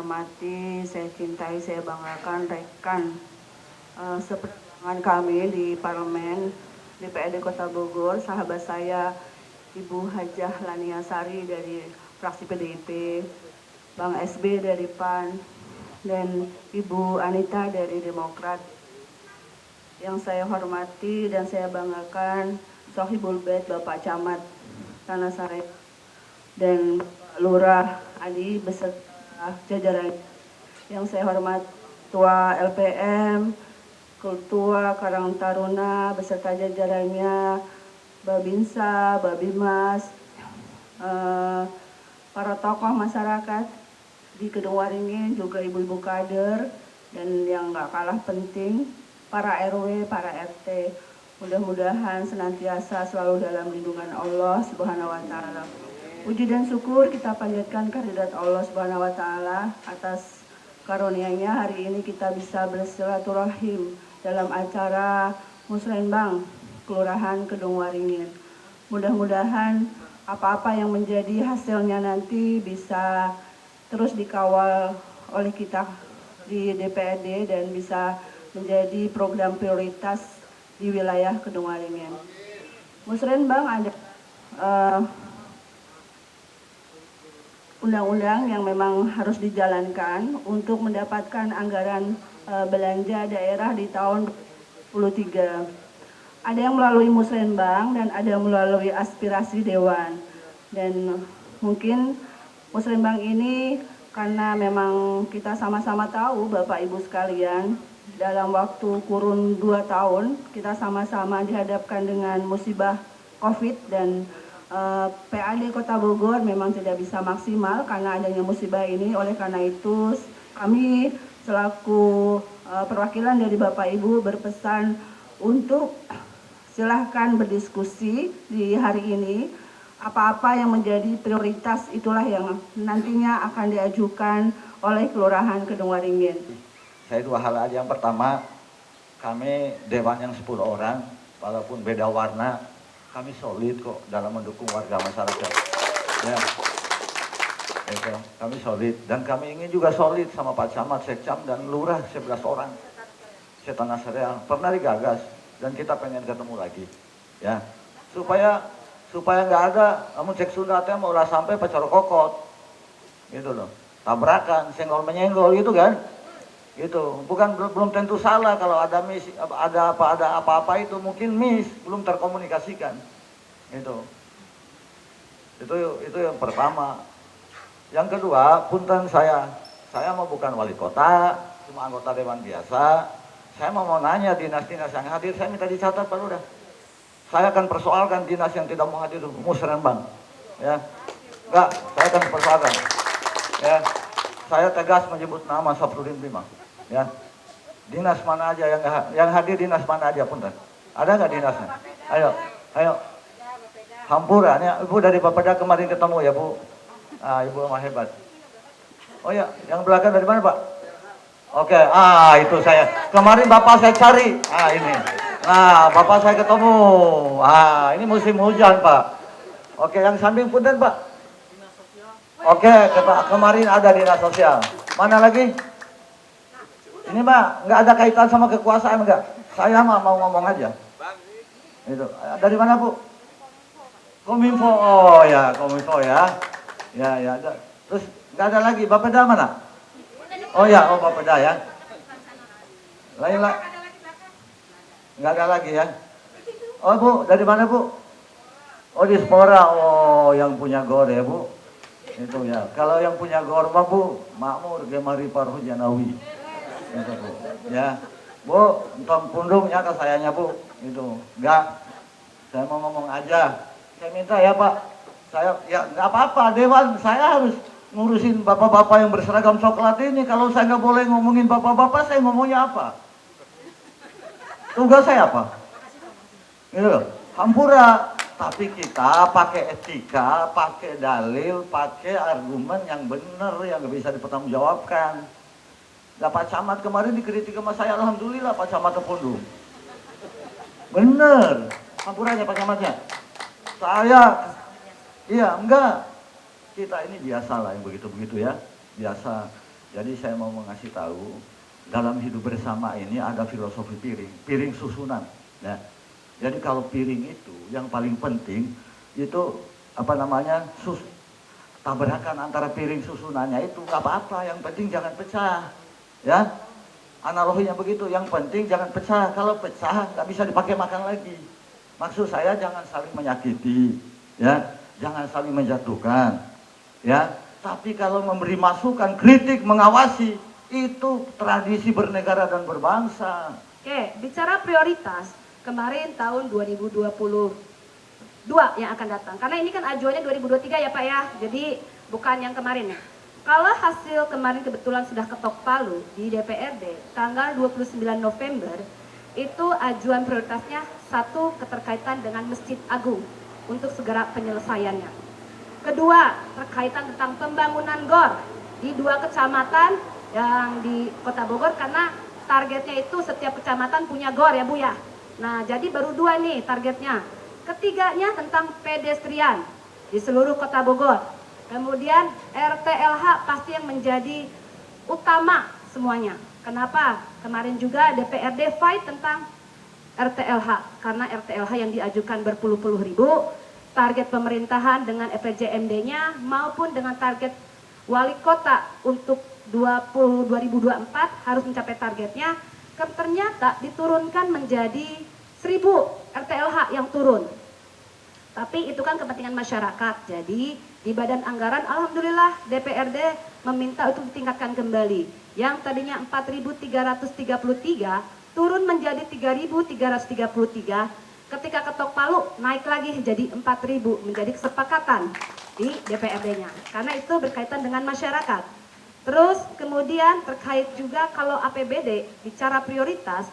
hormati, saya cintai, saya banggakan rekan seperjuangan kami di Parlemen DPRD Kota Bogor, sahabat saya Ibu Hajah Lania Sari dari fraksi PDIP, Bang SB dari PAN, dan Ibu Anita dari Demokrat. Yang saya hormati dan saya banggakan Sohibul Bait Bapak Camat Tanah Sareal dan Bapak Lurah Adi beserta jajaran. Yang saya hormati Ketua LPM, Ketua Karang Taruna beserta jajarannya, Babinsa, Babimas, para tokoh masyarakat di Kedung Waringin, juga ibu-ibu kader, dan yang gak kalah penting, para RW, para RT. Mudah-mudahan senantiasa selalu dalam lindungan Allah Subhanahu wa Ta'ala. Puji dan syukur kita panjatkan kehadirat Allah Subhanahu wa Ta'ala atas karunia-Nya hari ini kita bisa bersilaturahim dalam acara Musrenbang Kelurahan Kedung Waringin. Mudah-mudahan apa-apa yang menjadi hasilnya nanti bisa terus dikawal oleh kita di DPRD dan bisa menjadi program prioritas di wilayah Kedung Waringin. Musrenbang ada undang-undang yang memang harus dijalankan untuk mendapatkan anggaran belanja daerah di tahun 2023. Ada yang melalui Musrenbang dan ada yang melalui aspirasi Dewan. Dan mungkin Musrenbang ini karena memang kita sama-sama tahu Bapak Ibu sekalian, dalam waktu kurun 2 tahun kita sama-sama dihadapkan dengan musibah COVID dan PAD Kota Bogor memang tidak bisa maksimal karena adanya musibah ini. Oleh karena itu kami selaku perwakilan dari Bapak Ibu berpesan untuk silahkan berdiskusi di hari ini. Apa-apa yang menjadi prioritas itulah yang nantinya akan diajukan oleh Kelurahan Kedung Waringin. Saya 2 hal aja. Yang pertama, kami dewan yang 10 orang, walaupun beda warna, kami solid kok dalam mendukung warga masyarakat. Ya, itu, kami solid. Dan kami ingin juga solid sama Pak Camat, Sekcam, dan Lurah 11 orang. Tanah Sareal pernah digagas dan kita pengen ketemu lagi. Ya, supaya nggak ada, namun cek Sunda teh mau ulah sampai pacar kokot, gitu loh, tabrakan, senggol menyenggol gitu kan. Itu bukan belum tentu salah kalau ada apa-apa itu mungkin belum terkomunikasikan. Itu yang pertama. Yang kedua, punten saya mau bukan wali kota, cuma anggota dewan biasa. Saya mau nanya dinas-dinas yang hadir, saya minta dicatat Pak Lurah. Saya akan persoalkan dinas yang tidak mau hadir Musrenbang. Ya, enggak, saya akan persoalkan. Ya, saya tegas menyebut nama Safrudin Bima. Ya, dinas mana aja yang hadir, dinas mana aja punten. Ada nggak dinasnya? Ayo. Hampura, ya, Ibu dari Bapeda kemarin ketemu ya Bu. Ibu mah hebat. Oh ya, yang belakang dari mana Pak? Oke, itu saya. Kemarin Bapak saya cari. Ini. Nah, Bapak saya ketemu. Ini musim hujan Pak. Oke, yang samping punten Pak. Oke, kemarin ada dinas sosial. Mana lagi? Ini Mbak, nggak ada kaitan sama kekuasaan enggak? Saya mah mau ngomong aja. Itu. Dari mana Bu? Kominfo. Oh ya, Kominfo ya. Ya. Terus nggak ada lagi. Bapeda mana? Oh ya, Bapeda ya. Lain lah. Nggak ada lagi ya. Oh Bu, dari mana Bu? Oh di Spora. Oh yang punya gor ya Bu. Itu ya. Kalau yang punya gor mah Bu, makmur gemari parhujanawi. Itu, Bu. Ya, Bu, tong pundungnya ke sayanya Bu, itu enggak, saya mau ngomong aja, saya minta ya Pak, saya ya nggak apa-apa dewan, saya harus ngurusin bapak-bapak yang berseragam coklat ini. Kalau saya nggak boleh ngomongin bapak-bapak, saya ngomongnya apa? Tugas saya apa? Gitu loh, hampura. Tapi kita pakai etika, pakai dalil, pakai argumen yang benar, yang nggak bisa dipertanggungjawabkan. Nah, Pak Camat kemarin dikritik sama saya, alhamdulillah Pak Camat Tepundung. Bener, hampurannya Pak Camatnya. Iya enggak. Kita ini biasa lah yang begitu-begitu ya, biasa. Jadi saya mau mengasih tahu, dalam hidup bersama ini ada filosofi piring susunan. Ya. Jadi kalau piring itu yang paling penting itu apa namanya tabrakan antara piring susunannya itu nggak apa-apa, yang penting jangan pecah. Ya, analoginya begitu, yang penting jangan pecah. Kalau pecah nggak bisa dipakai makan lagi. Maksud saya jangan saling menyakiti, ya, jangan saling menjatuhkan, ya. Tapi kalau memberi masukan, kritik, mengawasi, itu tradisi bernegara dan berbangsa. Oke, bicara prioritas, kemarin tahun 2022 yang akan datang. Karena ini kan ajuannya 2023 ya Pak ya, jadi bukan yang kemarin ya. Kalau hasil kemarin kebetulan sudah ketok palu di DPRD, tanggal 29 November, itu ajuan prioritasnya satu keterkaitan dengan Masjid Agung untuk segera penyelesaiannya. Kedua, terkaitan tentang pembangunan GOR di 2 kecamatan yang di Kota Bogor, karena targetnya itu setiap kecamatan punya GOR ya Bu ya. Nah, jadi baru 2 nih targetnya. Ketiganya tentang pedestrian di seluruh Kota Bogor. Kemudian RTLH pasti yang menjadi utama semuanya. Kenapa? Kemarin juga DPRD fight tentang RTLH, karena RTLH yang diajukan berpuluh-puluh ribu, target pemerintahan dengan RPJMD-nya maupun dengan target wali kota untuk 2024 harus mencapai targetnya, ternyata diturunkan menjadi 1000 RTLH yang turun. Tapi itu kan kepentingan masyarakat, jadi di badan anggaran alhamdulillah DPRD meminta untuk ditingkatkan kembali. Yang tadinya 4.333 turun menjadi 3.333. Ketika ketok palu naik lagi jadi 4.000, menjadi kesepakatan di DPRD-nya. Karena itu berkaitan dengan masyarakat. Terus kemudian terkait juga kalau APBD bicara prioritas,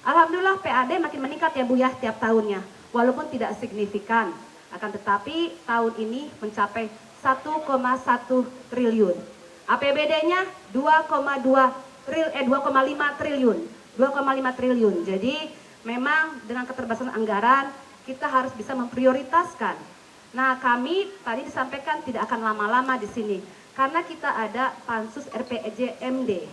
alhamdulillah PAD makin meningkat ya Bu ya tiap tahunnya. Walaupun tidak signifikan, akan tetapi tahun ini mencapai 1,1 triliun. APBD-nya 2,5 triliun. 2,5 triliun. Jadi memang dengan keterbatasan anggaran kita harus bisa memprioritaskan. Nah, kami tadi disampaikan tidak akan lama-lama di sini karena kita ada Pansus RPJMD.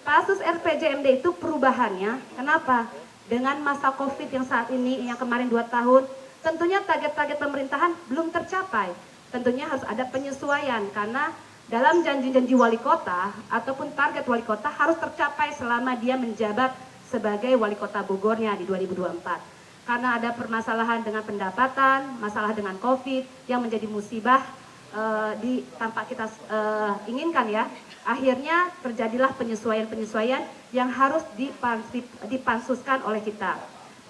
Pansus RPJMD itu perubahannya, kenapa? Dengan masa Covid yang saat ini, yang kemarin 2 tahun, tentunya target-target pemerintahan belum tercapai. Tentunya harus ada penyesuaian karena dalam janji-janji wali kota ataupun target wali kota harus tercapai selama dia menjabat sebagai wali kota Bogornya di 2024. Karena ada permasalahan dengan pendapatan, masalah dengan Covid yang menjadi musibah tanpa kita inginkan ya. Akhirnya terjadilah penyesuaian-penyesuaian yang harus dipansuskan oleh kita.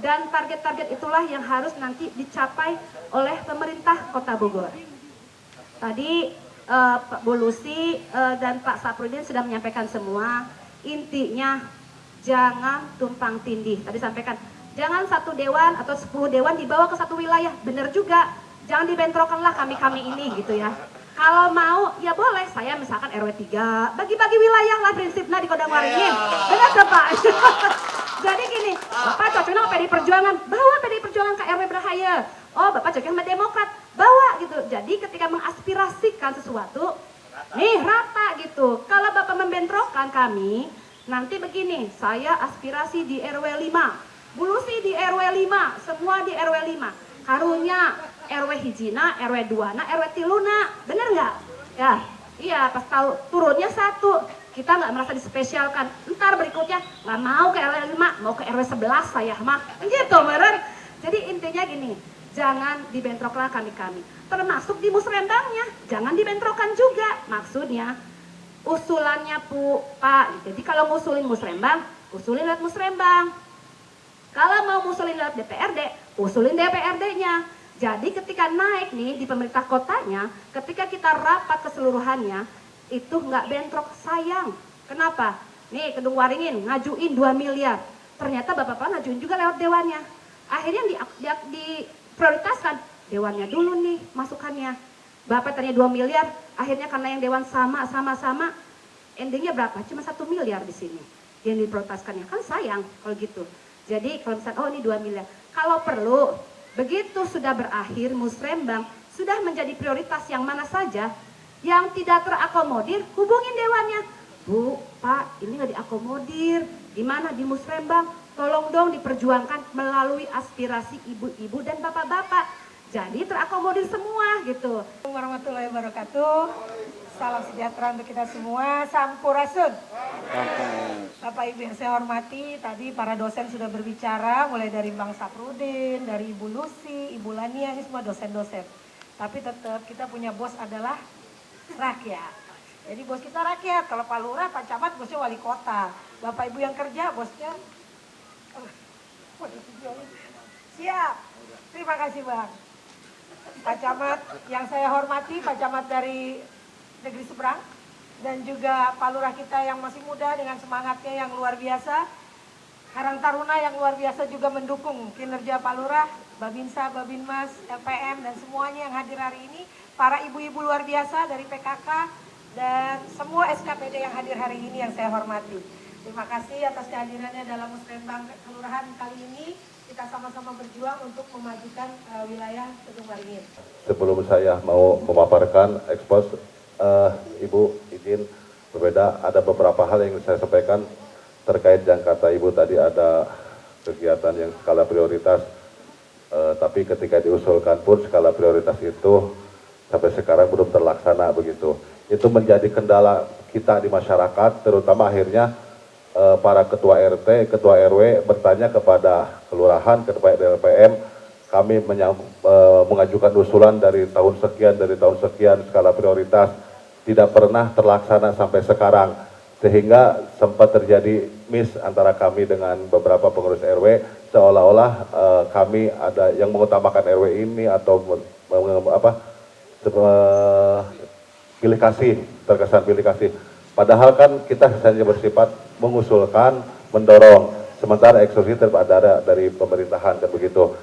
Dan target-target itulah yang harus nanti dicapai oleh pemerintah Kota Bogor. Tadi Pak Bu Lucy dan Pak Saprudin sudah menyampaikan semua. Intinya jangan tumpang tindih. Tadi sampaikan, jangan 1 dewan atau 10 dewan dibawa ke satu wilayah. Benar juga, jangan dibentrokanlah kami-kami ini gitu ya. Kalau mau, ya boleh, saya misalkan RW 3, bagi-bagi wilayah lah prinsipnya di Kodamwaringin. Benar tuh Pak? Jadi gini, Bapak cocoknya sama PDI Perjuangan, bawa PDI Perjuangan ke RW Berhaya. Oh, Bapak cocoknya sama Demokrat, bawa gitu. Jadi ketika mengaspirasikan sesuatu, nih rata gitu. Kalau Bapak membentrokkan kami, nanti begini, saya aspirasi di RW 5, Bu Lucy di RW 5, semua di RW 5. Karunya RW hijina, RW 2, nah RW tiluna, bener nggak? Ya, iya pas tahu turunnya 1, kita nggak merasa dispesialkan. Ntar berikutnya nggak mau ke RW 5, mau ke RW 11 saya mah, gitu meren. Jadi intinya gini, jangan dibentroklah kami-kami, termasuk di musrembangnya, jangan dibentrokkan juga. Maksudnya usulannya Pak, jadi kalau ngusulin musrembang, usulin lewat musrembang. Kalau mau ngusulin lewat DPRD, usulin DPRD-nya. Jadi ketika naik nih di pemerintah kotanya, ketika kita rapat keseluruhannya, itu nggak bentrok, sayang. Kenapa? Nih Kedung Waringin ngajuin 2 miliar. Ternyata Bapak-Bapak ngajuin juga lewat dewannya. Akhirnya diprioritaskan, dewannya dulu nih masukannya. Bapak tanya 2 miliar, akhirnya karena yang dewan sama, endingnya berapa? Cuma 1 miliar di sini yang diprioritaskannya. Kan sayang kalau gitu. Jadi kalau misalnya, oh ini 2 miliar. Kalau perlu, begitu sudah berakhir musrembang, sudah menjadi prioritas yang mana saja, yang tidak terakomodir, hubungin dewannya. Bu, Pak, ini nggak diakomodir. Gimana di Musrembang? Tolong dong diperjuangkan melalui aspirasi ibu-ibu dan bapak-bapak. Jadi terakomodir semua gitu. Warahmatullahi wabarakatuh. Salam sejahtera untuk kita semua. Sampurasun. Bapak Ibu yang saya hormati, tadi para dosen sudah berbicara, mulai dari Bang Saprudin, dari Ibu Lucy, Ibu Lania, ini semua dosen-dosen. Tapi tetap kita punya bos adalah rakyat. Jadi bos kita rakyat, kalau Pak Lurah, Pak Camat, bosnya wali kota. Bapak Ibu yang kerja, bosnya... Siap. Terima kasih Bang. Pak Camat yang saya hormati, Pak Camat dari Negeri Seberang, dan juga Pak Lurah kita yang masih muda dengan semangatnya yang luar biasa. Karang Taruna yang luar biasa juga mendukung kinerja Pak Lurah, Babinsa, Babinmas, LPM, dan semuanya yang hadir hari ini. Para ibu-ibu luar biasa dari PKK, dan semua SKPD yang hadir hari ini yang saya hormati. Terima kasih atas kehadirannya dalam Musrembang Kelurahan kali ini. Kita sama-sama berjuang untuk memajukan wilayah Kedung Waringin. Sebelum saya mau memaparkan ekspos, Ibu izin berbeda, ada beberapa hal yang saya sampaikan terkait yang kata Ibu tadi ada kegiatan yang skala prioritas, tapi ketika diusulkan pun skala prioritas itu sampai sekarang belum terlaksana begitu. Itu menjadi kendala kita di masyarakat, terutama akhirnya para ketua RT, ketua RW bertanya kepada kelurahan, ketua LPM, kami mengajukan usulan dari tahun sekian skala prioritas, tidak pernah terlaksana sampai sekarang, sehingga sempat terjadi miss antara kami dengan beberapa pengurus RW, seolah-olah kami ada yang mengutamakan RW ini atau pilih kasih, terkesan pilih kasih. Padahal kan kita hanya bersifat mengusulkan, mendorong, sementara eksekusi ada dari pemerintahan dan begitu.